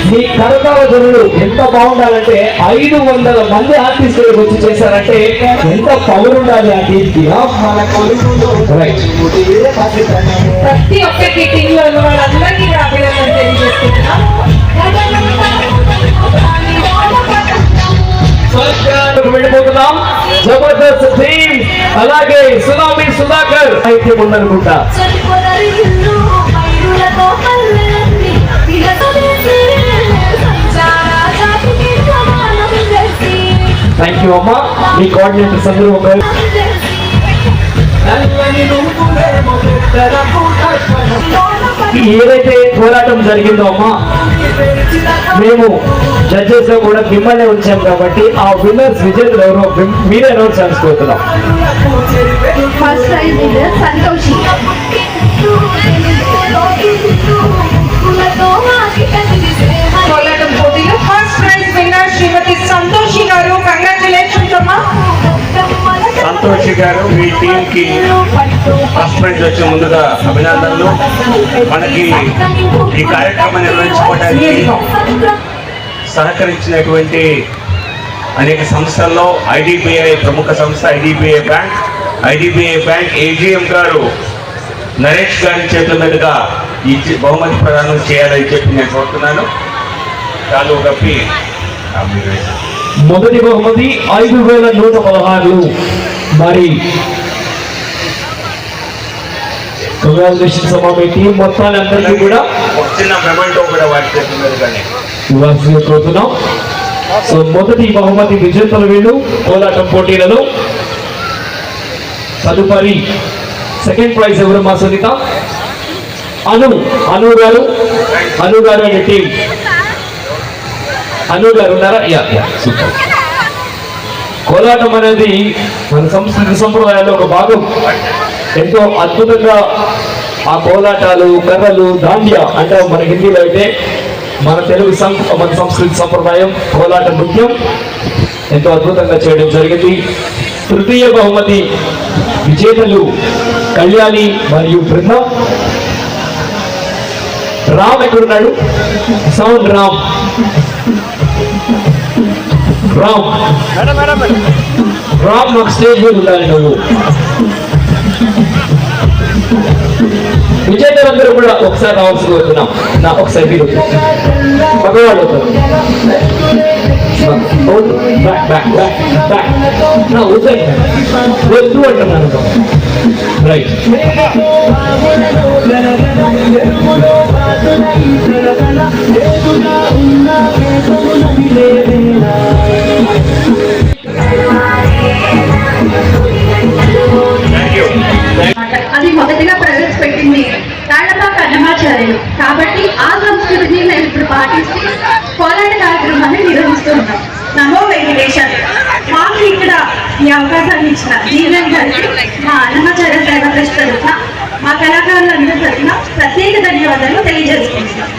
మీ కరతాల జనులు ఎంత బాగుండాలంటే 500 మంది ఆర్టిస్టులు వచ్చి చేశారంటే ఎంత పవర్ ఉండాలి ఆ టీంకి. ప్రతి ఒక్క టీమ్ లో వాళ్ళందరికీ అభినందన తెలియజేస్తున్నాం. వెళ్ళిపోతున్నాం. జబర్దస్త్ టీమ్ అలాగే సునామీ సుధాకర్ అయితే ఉందనుకుంటా. థ్యాంక్ యూ అమ్మా. మీ కోఆర్డినేటర్స్ అందరూ ఏదైతే పోరాటం జరిగిందో అమ్మా, మేము జడ్జెస్ లో కూడా మిమ్మల్ని ఉంచాం కాబట్టి ఆ విన్నర్స్ విజేతలు ఎవరో మీరే అనౌన్స్ చేసుకోతున్నాం. First prize winner Santoshi. పోరాటం పోటీలో first prize winner Shrimati Santoshi garu. Congratulations అమ్మా. సంతోషి గారు, మీ టీం కి ఫస్ట్ ప్రైజ్ వచ్చే ముందుగా అభినందనలు. మనకి ఈ కార్యక్రమం నిర్వహించుకోవడానికి సహకరించినటువంటి అనేక సంస్థల్లో ఐడిబిఐ ప్రముఖ సంస్థ ఐడిబిఐ బ్యాంక్ ఏజీఎం గారు నరేష్ గారి చేతుల మీదుగా ఈ బహుమతి ప్రదానం చేయాలని చెప్పి నేను కోరుతున్నాను. చాలు కప్పి మొదటి బహుమతి 5116. మరి కంగ్రాచులేషన్స్ అమ్మా. మీ టీం మొత్తాన్ని అందరికీ కూడా చిన్న మెమెంటో కూడా వాటి చేతుల మీదుగానే ఇవ్వాల్సిందిగా కోరుతున్నాం. సో మొదటి బహుమతి విజేతలు వీళ్ళు కోలాటం పోటీలలో. తదుపరి సెకండ్ ప్రైజ్ ఎవరు మా సునీత? అను గారు అనే టీం. అను గారు ఉన్నారా? సూపర్. కోలాటం అనేది మన సంస్కృతి సంప్రదాయాల్లో ఒక భాగం. ఎంతో అద్భుతంగా ఆ కోలాటాలు, కర్రలు, దాండ్య అంటే మన హిందీలో అయితే మన తెలుగు మన సంస్కృతి సంప్రదాయం కోలాట నృత్యం ఎంతో అద్భుతంగా చేయడం జరిగింది. తృతీయ బహుమతి విజేతలు కళ్యాణి మరియు బృందం. రామ్ ఎక్కడున్నాడు? సౌండ్ రామ్ నాకు స్టేజ్ మీద ఉండాలి. నువ్వు విజేతలందరూ కూడా ఒకసారి రావాల్సి కోరుతున్నాం. ఒకసారి మీరు మగవాళ్ళు వద్దు అంటున్నాను. రైట్. అది మొదటిగా ప్రవేశపెట్టింది తాళ్లపాక అన్నమాచార్యులు. కాబట్టి ఆ సంస్కృతిని మేము ఇప్పుడు పాటిస్తూ కోలాట కార్యక్రమాన్ని నిర్వహిస్తున్నాం. నమో వెంకటేశ్వర. మాకు ఇక్కడ ఈ అవకాశాన్ని ఇచ్చిన జీవన్ గారికి మా అన్నమాచార్య సేవ ట్రస్ట్ తరఫున, మా కళాకారులందరి తరఫున ప్రత్యేక ధన్యవాదాలు తెలియజేసుకుంటున్నాం.